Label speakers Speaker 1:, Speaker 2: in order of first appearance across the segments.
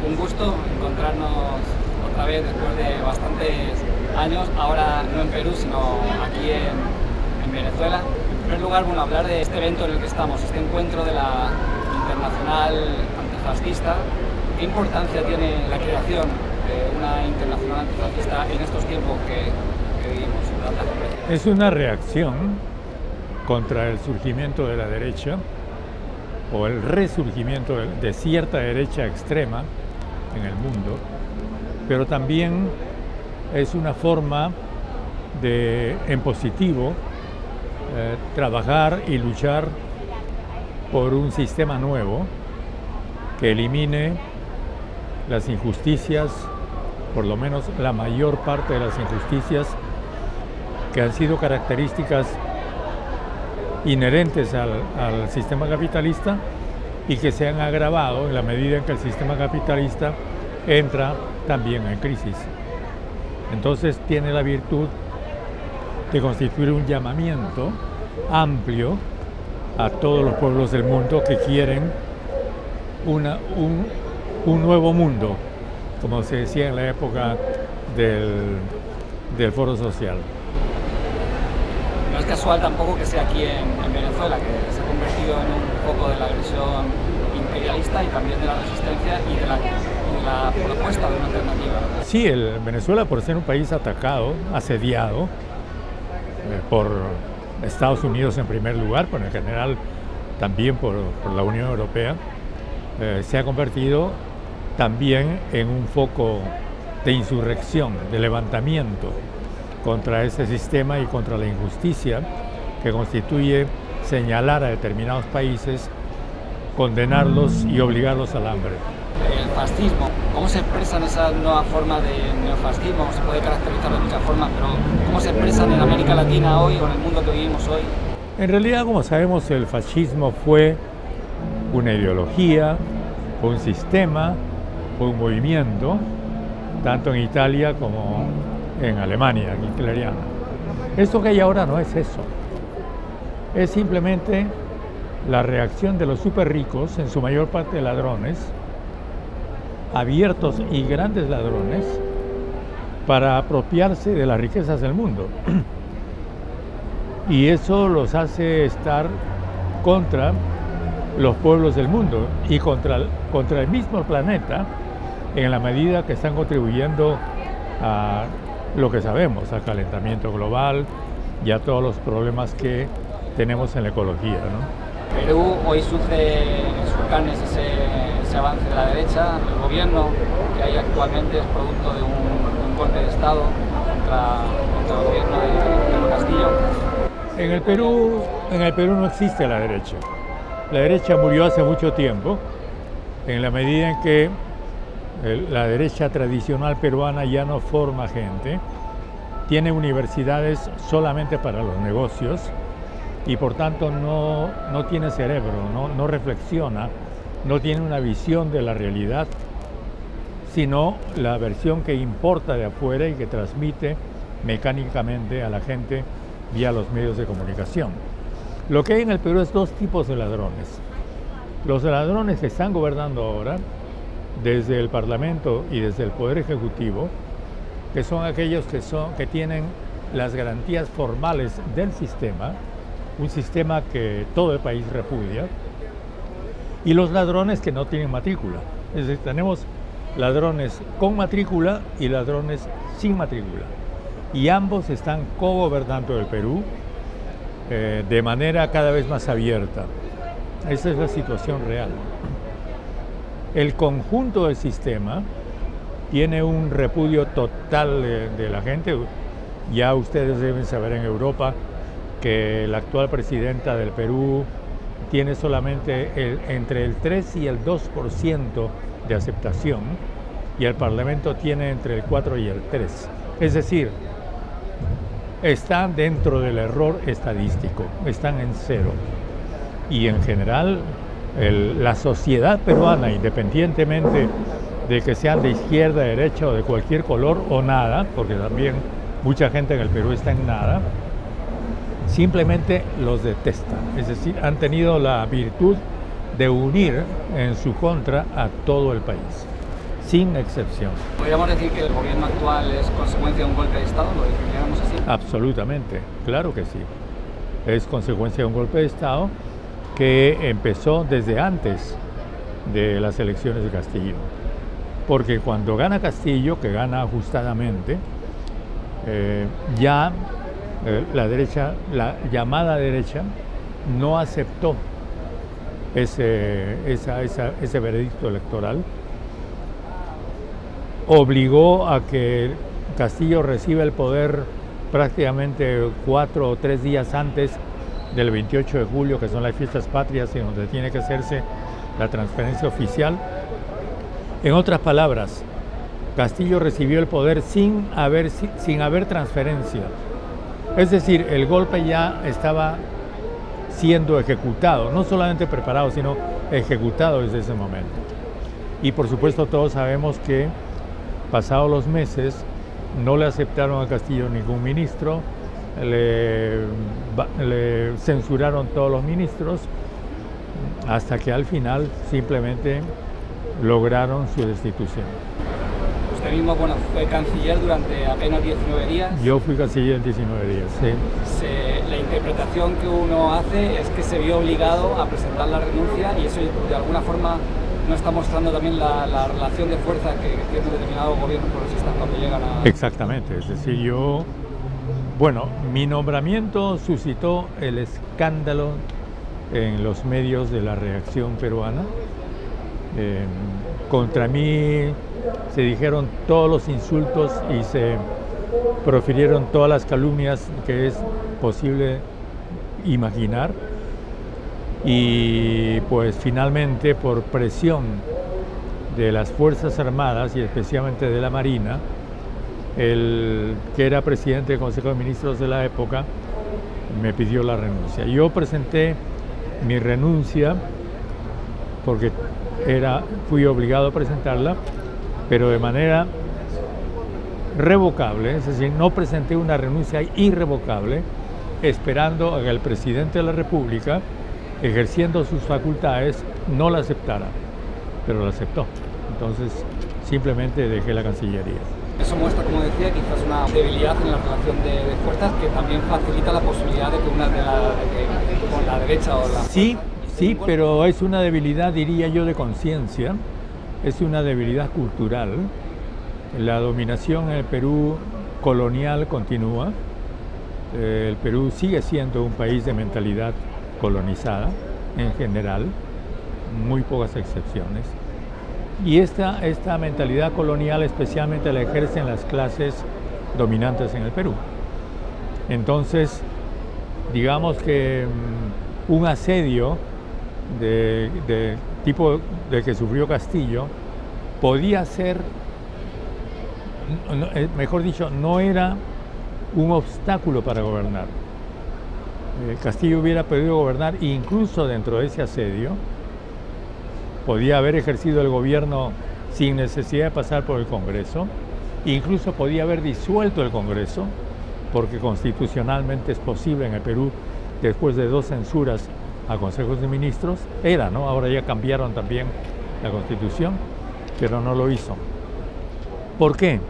Speaker 1: Un gusto encontrarnos otra vez después de bastantes años, ahora no en Perú, sino aquí en Venezuela. En primer lugar, bueno, hablar de este evento en el que estamos, este encuentro de la Internacional Antifascista. ¿Qué importancia tiene la creación de una Internacional Antifascista en estos tiempos que vivimos?
Speaker 2: Es una reacción contra el surgimiento de la derecha o el resurgimiento de cierta derecha extrema en el mundo, pero también es una forma de, en positivo, trabajar y luchar por un sistema nuevo que elimine las injusticias, por lo menos la mayor parte de las injusticias que han sido características inherentes al sistema capitalista y que se han agravado en la medida en que el sistema capitalista entra también en crisis. Entonces tiene la virtud de constituir un llamamiento amplio a todos los pueblos del mundo que quieren un nuevo mundo, como se decía en la época del Foro Social.
Speaker 1: No es casual tampoco que sea aquí en Venezuela, que se ha convertido en un foco de la agresión imperialista y también de la resistencia y de la propuesta de una alternativa.
Speaker 2: Sí, Venezuela, por ser un país atacado, asediado por Estados Unidos en primer lugar, pero en general también por la Unión Europea, se ha convertido también en un foco de insurrección, de levantamiento contra ese sistema y contra la injusticia que constituye señalar a determinados países, condenarlos y obligarlos al hambre.
Speaker 1: El fascismo, ¿cómo se expresan esa nueva forma de neofascismo? Se puede caracterizar de muchas formas, pero ¿cómo se expresan en América Latina hoy o en el mundo que vivimos hoy?
Speaker 2: En realidad, como sabemos, el fascismo fue una ideología, fue un sistema, fue un movimiento, tanto en Italia como en Alemania, hitleriana. Esto que hay ahora no es eso. Es simplemente la reacción de los súper ricos, en su mayor parte ladrones, abiertos y grandes ladrones, para apropiarse de las riquezas del mundo. Y eso los hace estar contra los pueblos del mundo y contra el mismo planeta, en la medida que están contribuyendo a lo que sabemos, al calentamiento global y a todos los problemas que tenemos en la ecología, ¿no?
Speaker 1: Perú hoy sufre en sus carnes ese avance de la derecha. El gobierno que hay actualmente es producto de un golpe de Estado contra el gobierno de Pedro Castillo.
Speaker 2: En el Perú no existe la derecha. La derecha murió hace mucho tiempo, en la medida en que la derecha tradicional peruana ya no forma gente, tiene universidades solamente para los negocios y por tanto no tiene cerebro, no reflexiona, no tiene una visión de la realidad, sino la versión que importa de afuera y que transmite mecánicamente a la gente vía los medios de comunicación. Lo que hay en el Perú es dos tipos de ladrones. Los ladrones que están gobernando ahora, desde el Parlamento y desde el Poder Ejecutivo, que son aquellos que tienen las garantías formales del sistema, un sistema que todo el país repudia, y los ladrones que no tienen matrícula. Es decir, tenemos ladrones con matrícula y ladrones sin matrícula. Y ambos están cogobernando el Perú de manera cada vez más abierta. Esa es la situación real. El conjunto del sistema tiene un repudio total de la gente. Ya ustedes deben saber en Europa que la actual presidenta del Perú tiene solamente entre el 3 y el 2% de aceptación y el Parlamento tiene entre el 4 y el 3. Es decir, están dentro del error estadístico, están en cero. Y en general, la sociedad peruana, independientemente de que sean de izquierda, derecha o de cualquier color o nada, porque también mucha gente en el Perú está en nada, simplemente los detesta. Es decir, han tenido la virtud de unir en su contra a todo el país. sin excepción.
Speaker 1: ¿Podríamos decir que el gobierno actual es consecuencia de un golpe de Estado? ¿Lo definiríamos así?
Speaker 2: Absolutamente, claro que sí. Es consecuencia de un golpe de Estado que empezó desde antes de las elecciones de Castillo. Porque cuando gana Castillo, que gana ajustadamente, la derecha, la llamada derecha, no aceptó ese veredicto electoral, obligó a que Castillo reciba el poder prácticamente 4 o 3 días antes del 28 de julio, que son las fiestas patrias y donde tiene que hacerse la transferencia oficial. En otras palabras, Castillo recibió el poder sin haber transferencia. Es decir, el golpe ya estaba siendo ejecutado, no solamente preparado, sino ejecutado desde ese momento. Y por supuesto todos sabemos que pasados los meses no le aceptaron a Castillo ningún ministro, le censuraron todos los ministros, hasta que al final simplemente lograron su destitución.
Speaker 1: Usted mismo, fue canciller durante apenas 19 días.
Speaker 2: Yo fui canciller en 19 días, sí.
Speaker 1: La interpretación que uno hace es que se vio obligado a presentar la renuncia y eso de alguna forma no está mostrando también la relación de fuerza que tiene determinado gobierno progresista cuando llegan a...
Speaker 2: Exactamente, es decir, mi nombramiento suscitó el escándalo en los medios de la reacción peruana. Contra mí se dijeron todos los insultos y se profirieron todas las calumnias que es posible imaginar. Y pues finalmente, por presión de las Fuerzas Armadas y especialmente de la Marina, el que era presidente del Consejo de Ministros de la época me pidió la renuncia. Yo presenté mi renuncia porque fui obligado a presentarla, pero de manera revocable, es decir, no presenté una renuncia irrevocable esperando a que el presidente de la República, ejerciendo sus facultades, no la aceptara, pero la aceptó. Entonces simplemente dejé la Cancillería.
Speaker 1: Eso muestra, como decía, quizás una debilidad en la relación de fuerzas que también facilita la posibilidad de que con la derecha o la...
Speaker 2: Sí, pero es una debilidad, diría yo, de conciencia, es una debilidad cultural. La dominación en el Perú colonial continúa. El Perú sigue siendo un país de mentalidad colonizada en general, muy pocas excepciones. Y esta mentalidad colonial especialmente la ejercen las clases dominantes en el Perú. Entonces, digamos que un asedio de tipo de que sufrió Castillo podía ser, mejor dicho, no era un obstáculo para gobernar. Castillo hubiera podido gobernar e incluso dentro de ese asedio podía haber ejercido el gobierno sin necesidad de pasar por el Congreso, incluso podía haber disuelto el Congreso, porque constitucionalmente es posible en el Perú, después de 2 censuras a consejos de ministros, ¿no? Ahora ya cambiaron también la Constitución, pero no lo hizo. ¿Por qué?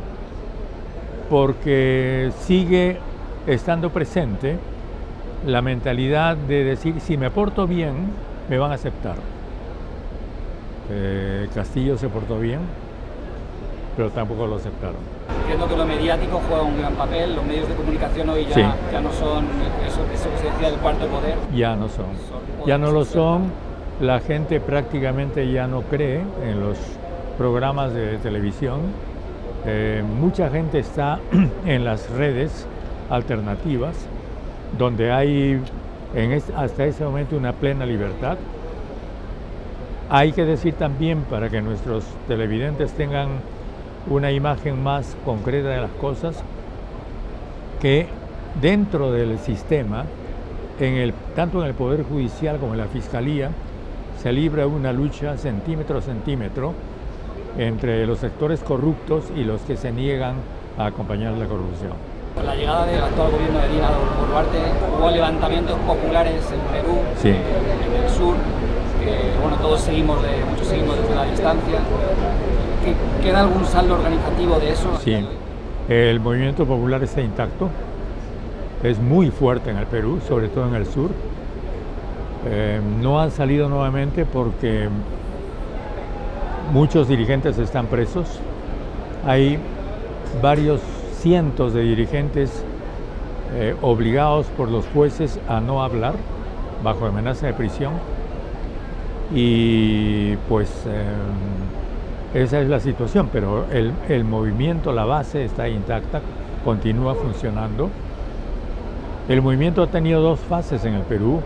Speaker 2: Porque sigue estando presente la mentalidad de decir, si me porto bien, me van a aceptar. Castillo se portó bien, pero tampoco lo aceptaron.
Speaker 1: Entiendo que lo mediático juega un gran papel, los medios de comunicación hoy ya no son eso que se decía del cuarto poder.
Speaker 2: Ya no son. Ya no lo son, la gente prácticamente ya no cree en los programas de televisión. Mucha gente está en las redes alternativas, donde hay hasta ese momento una plena libertad. Hay que decir también, para que nuestros televidentes tengan una imagen más concreta de las cosas, que dentro del sistema, tanto en el Poder Judicial como en la Fiscalía, se libra una lucha centímetro a centímetro entre los sectores corruptos y los que se niegan a acompañar la corrupción.
Speaker 1: Con la llegada del actual gobierno de Dina Boluarte hubo levantamientos populares en Perú, en el sur, que bueno, muchos seguimos desde la distancia. ¿Queda algún saldo organizativo de eso?
Speaker 2: Sí, el movimiento popular está intacto, es muy fuerte en el Perú, sobre todo en el sur. No han salido nuevamente porque muchos dirigentes están presos. Hay varios cientos de dirigentes obligados por los jueces a no hablar bajo amenaza de prisión, y pues esa es la situación, pero el movimiento, la base está intacta, continúa funcionando. El movimiento ha tenido dos fases en el Perú.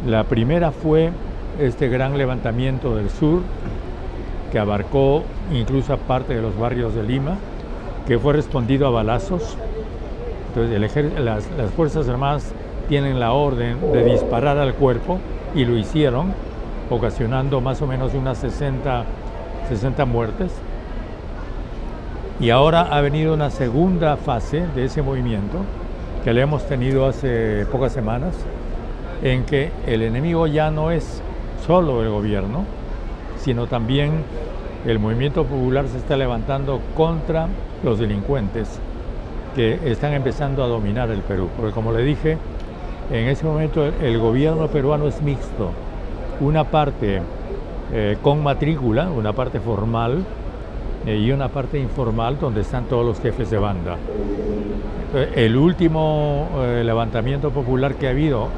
Speaker 2: La primera fue este gran levantamiento del sur, que abarcó incluso a parte de los barrios de Lima, que fue respondido a balazos. Entonces las Fuerzas Armadas tienen la orden de disparar al cuerpo, y lo hicieron, ocasionando más o menos unas 60 muertes. Y ahora ha venido una segunda fase de ese movimiento, que le hemos tenido hace pocas semanas, en que el enemigo ya no es solo el gobierno, sino también el movimiento popular se está levantando contra los delincuentes que están empezando a dominar el Perú. Porque, como le dije, en ese momento el gobierno peruano es mixto. Una parte con matrícula, una parte formal, y una parte informal, donde están todos los jefes de banda. El último levantamiento popular que ha habido,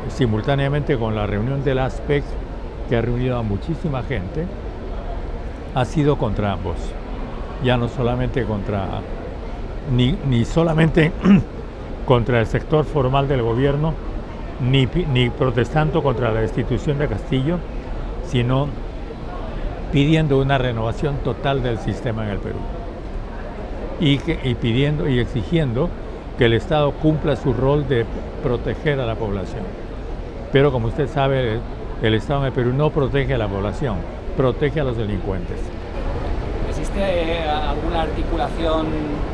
Speaker 2: simultáneamente con la reunión del ASPEC, que ha reunido a muchísima gente, ha sido contra ambos. Ya no solamente ni solamente contra el sector formal del gobierno, ni protestando contra la destitución de Castillo, sino pidiendo una renovación total del sistema en el Perú, y pidiendo y exigiendo que el Estado cumpla su rol de proteger a la población. Pero, como usted sabe, el Estado en el Perú no protege a la población, protege a los delincuentes.
Speaker 1: ¿Existe alguna articulación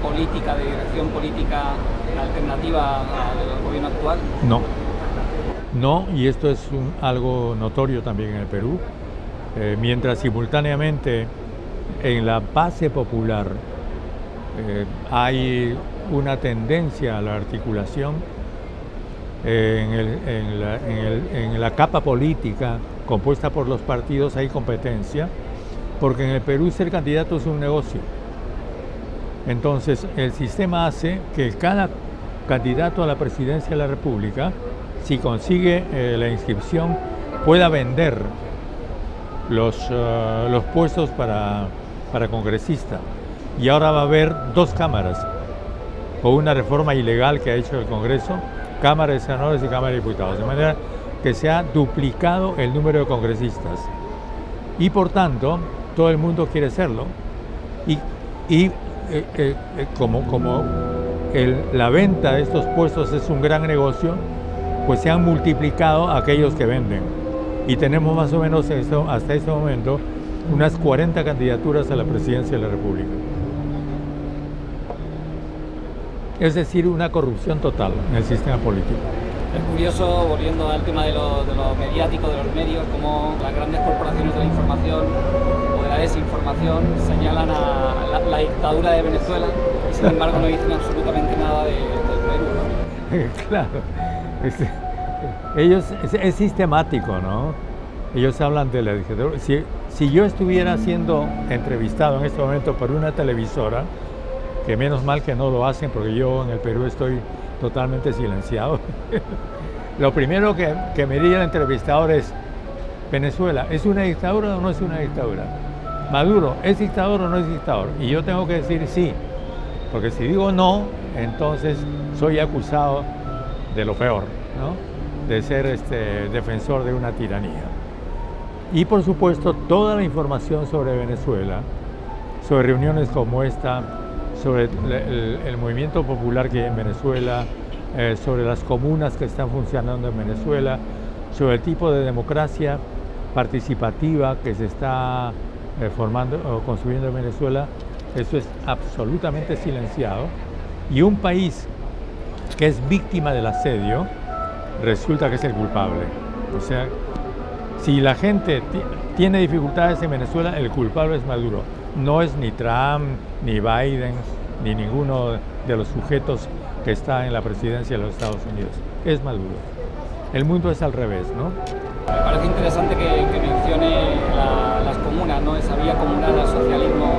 Speaker 1: política, de dirección política alternativa al gobierno actual?
Speaker 2: No, y esto es algo notorio también en el Perú. Mientras simultáneamente en la base popular hay una tendencia a la articulación, en la capa política compuesta por los partidos hay competencia, porque en el Perú ser candidato es un negocio. Entonces el sistema hace que cada candidato a la presidencia de la República, si consigue la inscripción, pueda vender los puestos para congresista. Y ahora va a haber dos cámaras, con una reforma ilegal que ha hecho el Congreso, Cámara de Senadores y Cámara de Diputados, de manera que se ha duplicado el número de congresistas. Y por tanto, todo el mundo quiere serlo. Como la venta de estos puestos es un gran negocio, pues se han multiplicado aquellos que venden. Y tenemos más o menos hasta este momento unas 40 candidaturas a la presidencia de la República. Es decir, una corrupción total en el sistema político.
Speaker 1: Es curioso, volviendo al tema de lo mediático, de los medios, cómo las grandes corporaciones de la información o de la desinformación señalan a la dictadura de Venezuela, y sin embargo no dicen absolutamente nada del Perú, ¿no?
Speaker 2: Claro. Es sistemático, ¿no? Ellos hablan de la dictadura. Si yo estuviera siendo entrevistado en este momento por una televisora, que menos mal que no lo hacen, porque yo en el Perú estoy totalmente silenciado, lo primero que me diría el entrevistador es: ¿Venezuela es una dictadura o no es una dictadura? ¿Maduro es dictador o no es dictador? Y yo tengo que decir sí, porque si digo no, entonces soy acusado de lo peor, ¿no? De ser defensor de una tiranía. Y por supuesto, toda la información sobre Venezuela, sobre reuniones como esta, sobre el movimiento popular que hay en Venezuela, sobre las comunas que están funcionando en Venezuela, sobre el tipo de democracia participativa que se está formando o construyendo en Venezuela, eso es absolutamente silenciado. Y un país que es víctima del asedio resulta que es el culpable. O sea, Si la gente tiene dificultades en Venezuela, el culpable es Maduro. No es ni Trump, ni Biden, ni ninguno de los sujetos que está en la presidencia de los Estados Unidos. Es Maduro. El mundo es al revés, ¿no?
Speaker 1: Me parece interesante que mencione las comunas, ¿no? Esa vía comunal al socialismo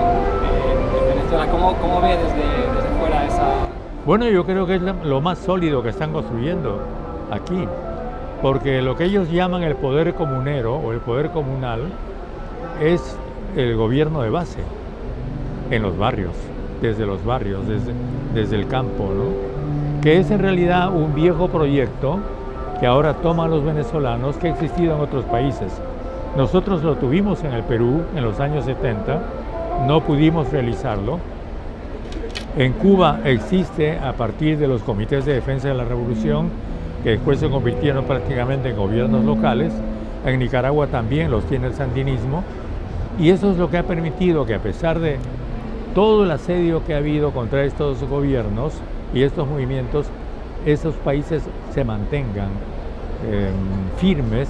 Speaker 1: en Venezuela. ¿Cómo ve desde fuera esa...?
Speaker 2: Bueno, yo creo que es lo más sólido que están construyendo aquí, porque lo que ellos llaman el poder comunero o el poder comunal es el gobierno de base, en los barrios, desde el campo, ¿no? Que es en realidad un viejo proyecto que ahora toman los venezolanos, que ha existido en otros países. Nosotros lo tuvimos en el Perú en los años 70, no pudimos realizarlo. En Cuba existe a partir de los comités de defensa de la revolución, que después se convirtieron prácticamente en gobiernos locales. En Nicaragua también los tiene el sandinismo, y eso es lo que ha permitido que, a pesar de todo el asedio que ha habido contra estos gobiernos y estos movimientos, esos países se mantengan firmes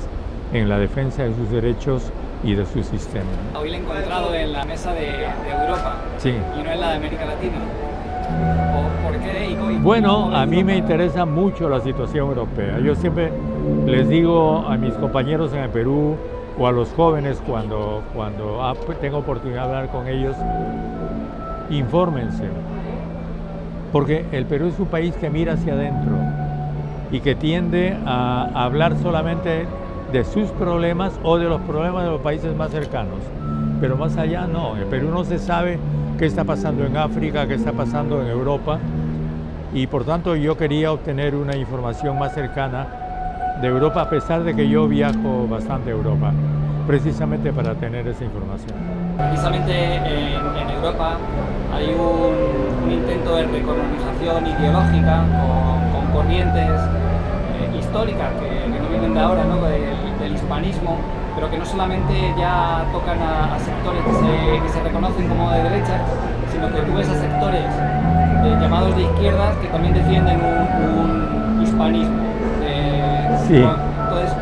Speaker 2: en la defensa de sus derechos y de su sistema.
Speaker 1: Hoy lo he encontrado en la mesa de Europa,
Speaker 2: sí,
Speaker 1: y no en la de América Latina. ¿Por qué?
Speaker 2: Bueno, a mí me interesa mucho la situación europea. Yo siempre les digo a mis compañeros en el Perú o a los jóvenes cuando tengo oportunidad de hablar con ellos, infórmense, porque el Perú es un país que mira hacia adentro y que tiende a hablar solamente de sus problemas o de los problemas de los países más cercanos, pero más allá no. En Perú no se sabe qué está pasando en África, qué está pasando en Europa, y por tanto yo quería obtener una información más cercana de Europa, a pesar de que yo viajo bastante a Europa, precisamente para tener esa información.
Speaker 1: Precisamente en Europa hay un intento de recolonización ideológica con corrientes históricas que no vienen de ahora, ¿no? del hispanismo, pero que no solamente ya tocan a sectores que se reconocen como de derecha, sino que tú ves a sectores llamados de izquierdas que también defienden un hispanismo.
Speaker 2: Sí.
Speaker 1: Entonces,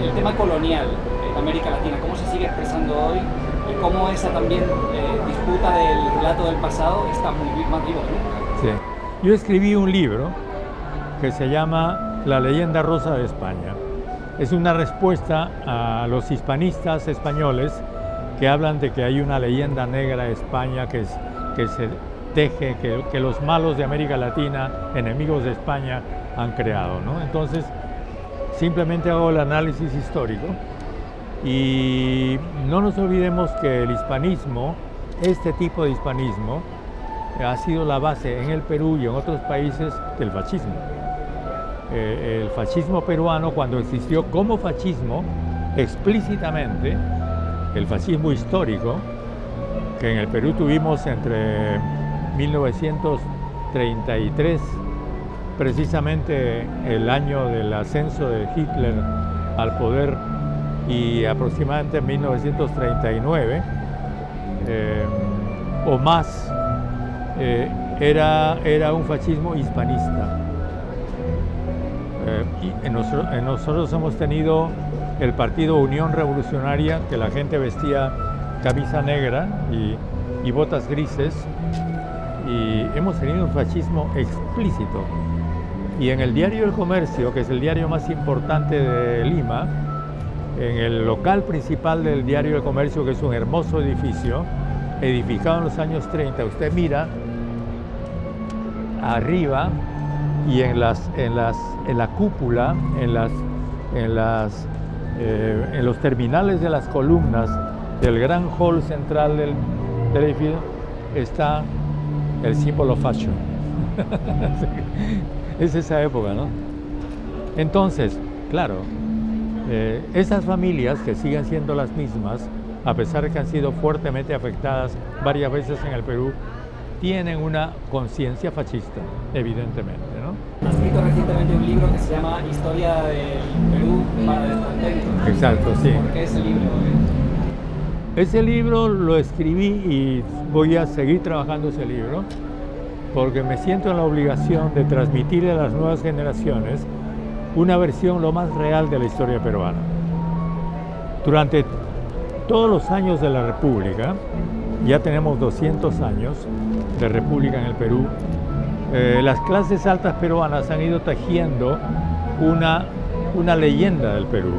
Speaker 1: el tema colonial en América Latina, ¿cómo se sigue expresando hoy? Y cómo esa también disputa del relato del pasado está más vivo que nunca.
Speaker 2: Sí. Yo escribí un libro que se llama La leyenda rosa de España. Es una respuesta a los hispanistas españoles que hablan de que hay una leyenda negra de España que se teje, que los malos de América Latina, enemigos de España, han creado, ¿no? Entonces, simplemente hago el análisis histórico y no nos olvidemos que el hispanismo, este tipo de hispanismo, ha sido la base en el Perú y en otros países del fascismo. El fascismo peruano, cuando existió como fascismo, explícitamente, el fascismo histórico, que en el Perú tuvimos entre 1933, precisamente el año del ascenso de Hitler al poder, y aproximadamente 1939 o más, era un fascismo hispanista. Y nosotros hemos tenido el partido Unión Revolucionaria, que la gente vestía camisa negra y botas grises, y hemos tenido un fascismo explícito. Y en el diario El Comercio, que es el diario más importante de Lima, en el local principal del diario El Comercio, que es un hermoso edificio, edificado en los años 30, usted mira arriba y en la cúpula, en los terminales de las columnas del gran hall central del edificio, está el símbolo fashion. Es esa época, ¿no? Entonces, claro, esas familias que siguen siendo las mismas, a pesar de que han sido fuertemente afectadas varias veces en el Perú, tienen una conciencia fascista, evidentemente, ¿no?
Speaker 1: Ha escrito recientemente un libro que se llama Historia del Perú para descontentos.
Speaker 2: Exacto, sí.
Speaker 1: ¿Por qué ese libro?
Speaker 2: Ese libro lo escribí y voy a seguir trabajando ese libro porque me siento en la obligación de transmitirle a las nuevas generaciones una versión lo más real de la historia peruana. Durante todos los años de la República, ya tenemos 200 años de República en el Perú, las clases altas peruanas han ido tejiendo una leyenda del Perú,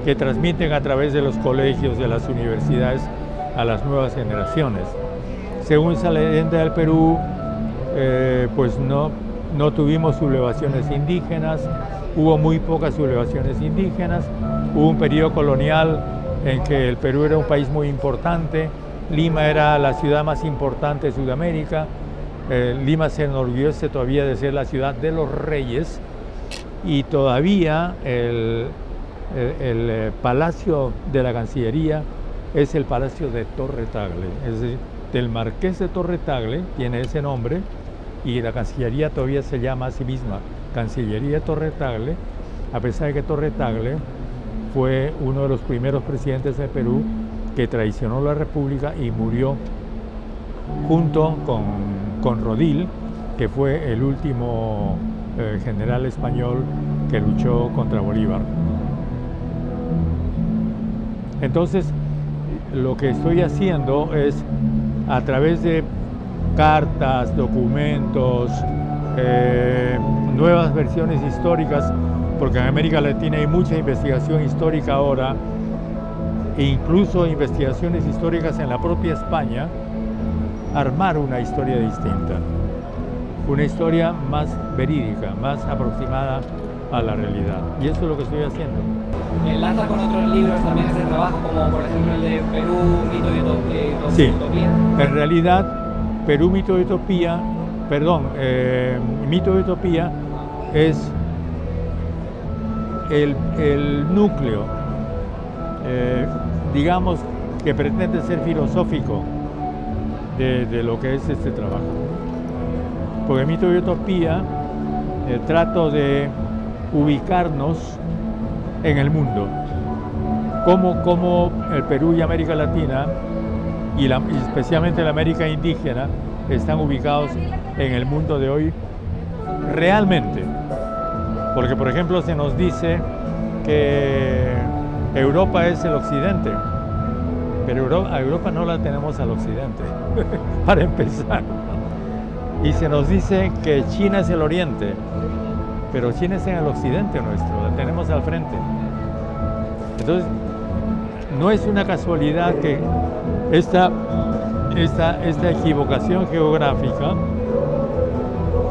Speaker 2: que transmiten a través de los colegios, de las universidades, a las nuevas generaciones. Según esa leyenda del Perú, pues no tuvimos sublevaciones indígenas, hubo muy pocas sublevaciones indígenas, hubo un periodo colonial en que el Perú era un país muy importante, Lima era la ciudad más importante de Sudamérica, Lima se enorgullece todavía de ser la ciudad de los reyes, y todavía el Palacio de la Cancillería es el Palacio de Torre Tagle, es decir, del Marqués de Torre Tagle, tiene ese nombre, y la Cancillería todavía se llama a sí misma Cancillería Torre Tagle, a pesar de que Torre Tagle fue uno de los primeros presidentes de Perú que traicionó la República y murió junto con Rodil, que fue el último general español que luchó contra Bolívar. Entonces, lo que estoy haciendo es, a través de cartas, documentos, nuevas versiones históricas, porque en América Latina hay mucha investigación histórica ahora, e incluso investigaciones históricas en la propia España, armar una historia distinta, una historia más verídica, más aproximada a la realidad. Y eso es lo que estoy haciendo.
Speaker 1: ¿Enlaza con otros libros también este trabajo, como por ejemplo el de Perú, Mito y Utopía?
Speaker 2: Sí, en realidad Perú, Mito y Utopía, Mito y Utopía es el núcleo, digamos, que pretende ser filosófico de lo que es este trabajo. Porque Mito y Utopía trato de ubicarnos en el mundo, cómo el Perú y América Latina, y especialmente la América indígena, están ubicados en el mundo de hoy realmente. Porque, por ejemplo, se nos dice que Europa es el occidente, pero a Europa no la tenemos al occidente, para empezar. Y se nos dice que China es el oriente, pero China es en el occidente nuestro, la tenemos al frente. Entonces, no es una casualidad que esta equivocación geográfica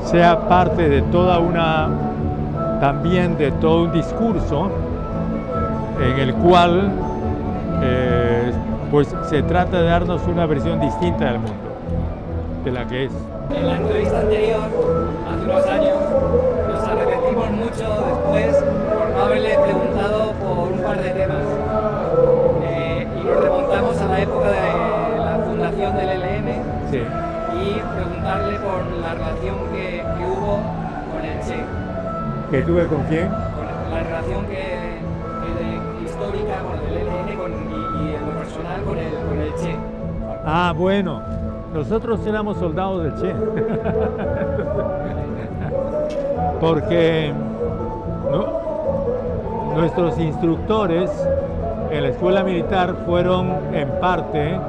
Speaker 2: sea parte de también de todo un discurso en el cual pues se trata de darnos una versión distinta del mundo, de la que es.
Speaker 1: En la entrevista anterior, hace unos años, nos arrepentimos mucho después por no haberle preguntado por un par de temas. Y nos remontamos a la época de la fundación del ELN,
Speaker 2: Sí.
Speaker 1: Y preguntarle por la relación que hubo con el Che.
Speaker 2: ¿Que tuve con quién?
Speaker 1: Con la relación histórica con el ELN y en lo personal con el Che.
Speaker 2: Ah, bueno, nosotros éramos soldados del Che. Porque nuestros instructores en la escuela militar fueron en parte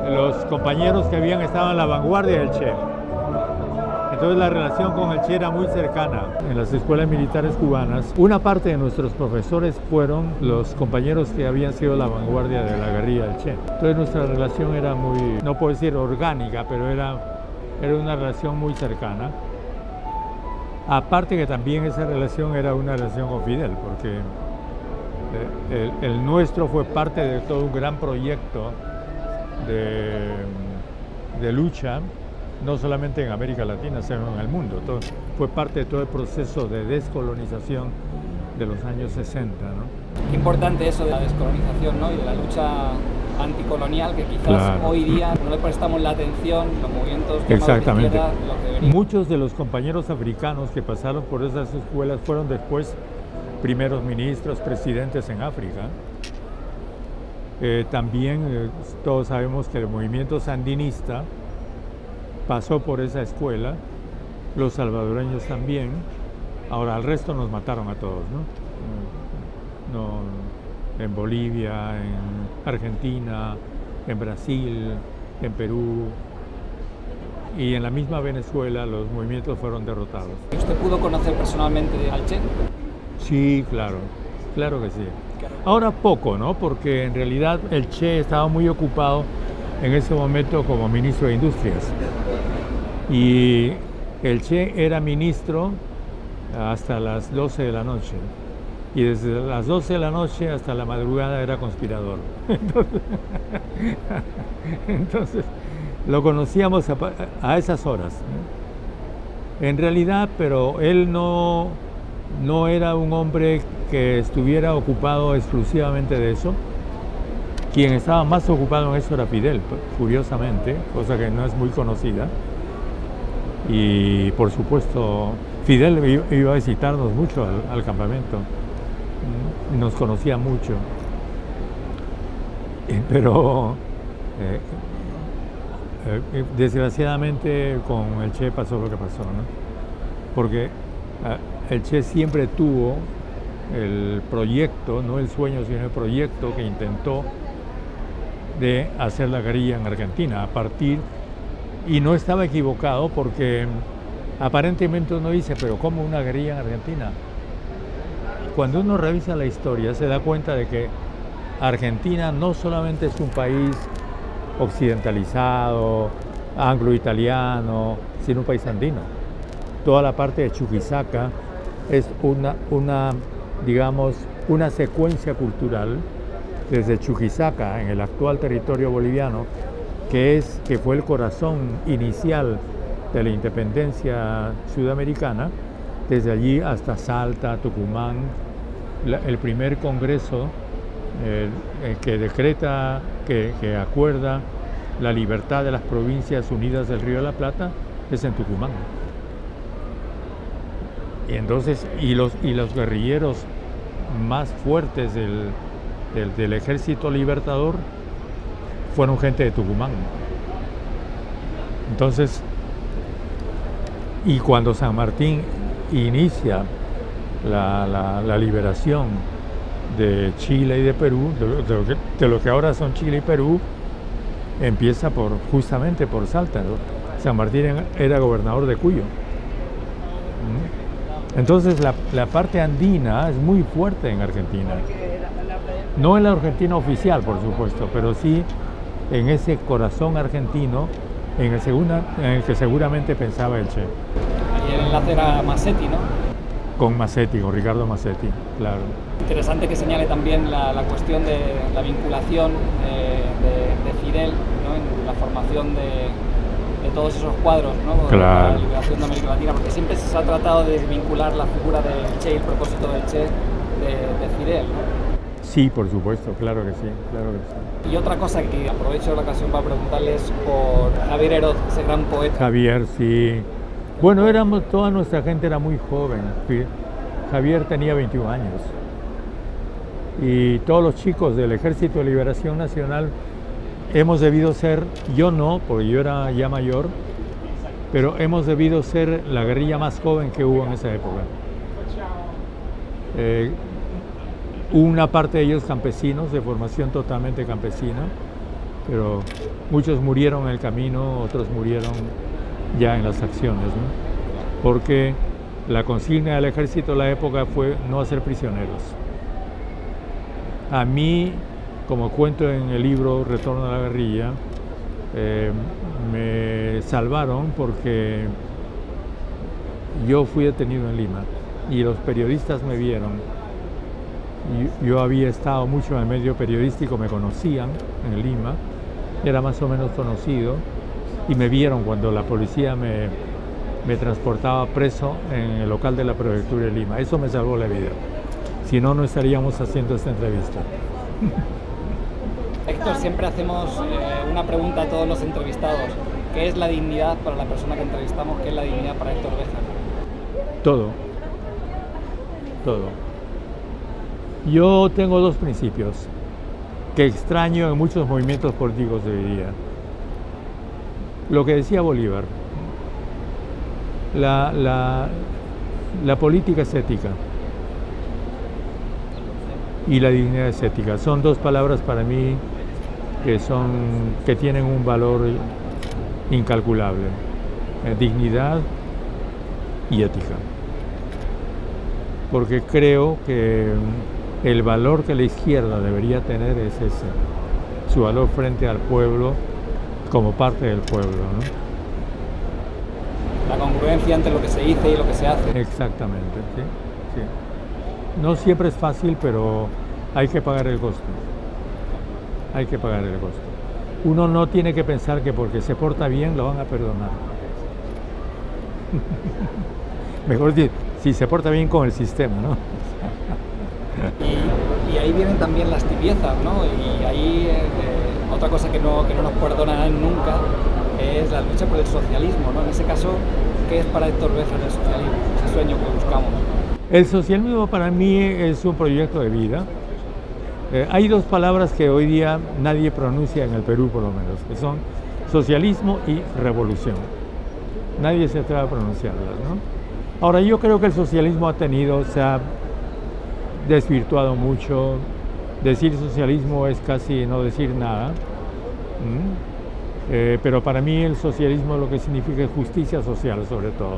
Speaker 2: los compañeros que habían estado en la vanguardia del Che. Entonces la relación con el Che era muy cercana. En las escuelas militares cubanas, una parte de nuestros profesores fueron los compañeros que habían sido la vanguardia de la guerrilla del Che. Entonces nuestra relación era muy, no puedo decir orgánica, pero era una relación muy cercana. Aparte que también esa relación era una relación con Fidel, porque el nuestro fue parte de todo un gran proyecto de lucha, no solamente en América Latina, sino en el mundo. Fue parte de todo el proceso de descolonización de los años 60, ¿no?
Speaker 1: Qué importante eso de la descolonización, ¿no? Y de la lucha anticolonial, que quizás
Speaker 2: Claro.
Speaker 1: hoy día no le prestamos la atención, los movimientos
Speaker 2: Exactamente.
Speaker 1: de izquierda, lo que deberían.
Speaker 2: Muchos de los compañeros africanos que pasaron por esas escuelas fueron después primeros ministros, presidentes en África. También todos sabemos que el movimiento sandinista pasó por esa escuela, los salvadoreños también, Ahora, al resto nos mataron a todos, ¿no? En Bolivia, en Argentina, en Brasil, en Perú y en la misma Venezuela los movimientos fueron derrotados.
Speaker 1: ¿Usted pudo conocer personalmente al Che?
Speaker 2: Sí, claro, claro que sí. Ahora poco, ¿no? Porque en realidad el Che estaba muy ocupado en ese momento como ministro de Industrias. Y el Che era ministro hasta las 12 de la noche. Y desde las 12 de la noche hasta la madrugada era conspirador. Entonces lo conocíamos a esas horas, ¿no? En realidad, pero él no era un hombre que estuviera ocupado exclusivamente de eso. Quien estaba más ocupado en eso era Fidel, curiosamente, cosa que no es muy conocida. Y por supuesto, Fidel iba a visitarnos mucho al campamento. Nos conocía mucho. Pero desgraciadamente con el Che pasó lo que pasó, ¿no? Porque el Che siempre tuvo el proyecto, no el sueño, sino el proyecto que intentó de hacer la guerrilla en Argentina, y no estaba equivocado porque aparentemente uno dice, pero ¿cómo una guerrilla en Argentina? Cuando uno revisa la historia se da cuenta de que Argentina no solamente es un país occidentalizado, anglo-italiano, sino un país andino. Toda la parte de Chuquisaca es digamos, una secuencia cultural desde Chuquisaca, en el actual territorio boliviano, que fue el corazón inicial de la independencia sudamericana, desde allí hasta Salta, Tucumán, el primer congreso que decreta, que acuerda la libertad de las provincias unidas del Río de la Plata es en Tucumán. Y entonces, los guerrilleros más fuertes del Ejército Libertador fueron gente de Tucumán. Entonces, y cuando San Martín inicia la liberación de Chile y de Perú, de lo que ahora son Chile y Perú, empieza justamente por Salta, ¿no? San Martín era gobernador de Cuyo. Entonces la parte andina es muy fuerte en Argentina. No en la Argentina oficial, por supuesto, pero sí en ese corazón argentino en el que seguramente pensaba el Che.
Speaker 1: Y el enlace era Massetti, ¿no?
Speaker 2: Con Massetti, con Ricardo Massetti, claro.
Speaker 1: Interesante que señale también la cuestión de la vinculación de Fidel, ¿no? En la formación de todos esos cuadros, ¿no?
Speaker 2: Claro.
Speaker 1: La liberación de América Latina, porque siempre se ha tratado de desvincular la figura del Che y el propósito del Che de Fidel, ¿no?
Speaker 2: Sí, por supuesto, claro que sí, claro que sí.
Speaker 1: Y otra cosa que aprovecho la ocasión para preguntarles por Javier Heroz, ese gran poeta.
Speaker 2: Javier, sí. Bueno, toda nuestra gente era muy joven. Javier tenía 21 años. Y todos los chicos del Ejército de Liberación Nacional hemos debido ser, yo no, porque yo era ya mayor, pero hemos debido ser la guerrilla más joven que hubo en esa época. Una parte de ellos campesinos, de formación totalmente campesina, pero muchos murieron en el camino, otros murieron ya en las acciones, ¿no? Porque la consigna del ejército de la época fue no hacer prisioneros. A mí, como cuento en el libro Retorno a la guerrilla, me salvaron porque yo fui detenido en Lima y los periodistas me vieron. Yo había estado mucho en el medio periodístico, me conocían en Lima, era más o menos conocido, y me vieron cuando la policía me transportaba preso en el local de la prefectura de Lima. Eso me salvó la vida. Si no, no estaríamos haciendo esta entrevista.
Speaker 1: Héctor, siempre hacemos una pregunta a todos los entrevistados. ¿Qué es la dignidad para la persona que entrevistamos? ¿Qué es la dignidad para Héctor Béjar?
Speaker 2: Todo. Todo. Yo tengo dos principios que extraño en muchos movimientos políticos de hoy día. Lo que decía Bolívar, La política es ética y la dignidad es ética. Son dos palabras para mí que tienen un valor incalculable. Dignidad y ética. Porque creo que el valor que la izquierda debería tener es ese, su valor frente al pueblo como parte del pueblo, ¿no?
Speaker 1: La congruencia entre lo que se dice y lo que se hace.
Speaker 2: Exactamente, sí, sí. No siempre es fácil, pero hay que pagar el costo. Hay que pagar el costo. Uno no tiene que pensar que porque se porta bien lo van a perdonar. Mejor decir, si se porta bien con el sistema, ¿no?
Speaker 1: Y ahí vienen también las tibiezas, ¿no? Y ahí otra cosa que no nos perdonarán nunca es la lucha por el socialismo, ¿no? En ese caso, ¿qué es para Héctor Béjar el socialismo? Ese sueño que buscamos.
Speaker 2: El socialismo para mí es un proyecto de vida. Hay dos palabras que hoy día nadie pronuncia en el Perú, por lo menos, que son socialismo y revolución. Nadie se atreve a pronunciarlas, ¿no? Ahora, yo creo que el socialismo se ha desvirtuado mucho. Decir socialismo es casi no decir nada. Pero para mí el socialismo lo que significa es justicia social, sobre todo.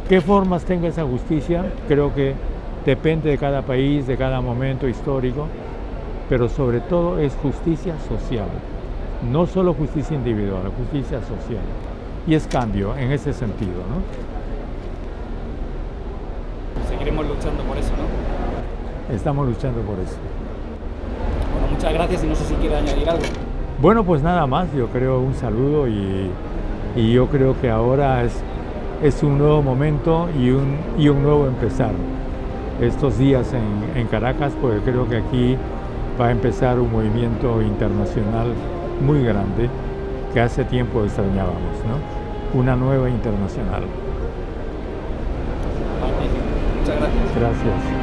Speaker 2: ¿Qué formas tenga esa justicia? Creo que depende de cada país, de cada momento histórico, pero sobre todo es justicia social. No solo justicia individual, justicia social. Y es cambio en ese sentido, ¿no?
Speaker 1: Seguiremos luchando por eso, ¿no?
Speaker 2: Estamos luchando por eso.
Speaker 1: Bueno, muchas gracias y no sé si quiere añadir algo.
Speaker 2: Bueno, pues nada más, yo creo un saludo y yo creo que ahora es un nuevo momento y un nuevo empezar. Estos días en Caracas, pues creo que aquí va a empezar un movimiento internacional muy grande que hace tiempo extrañábamos, ¿no? Una nueva internacional.
Speaker 1: Magnífico. Muchas gracias.
Speaker 2: Gracias.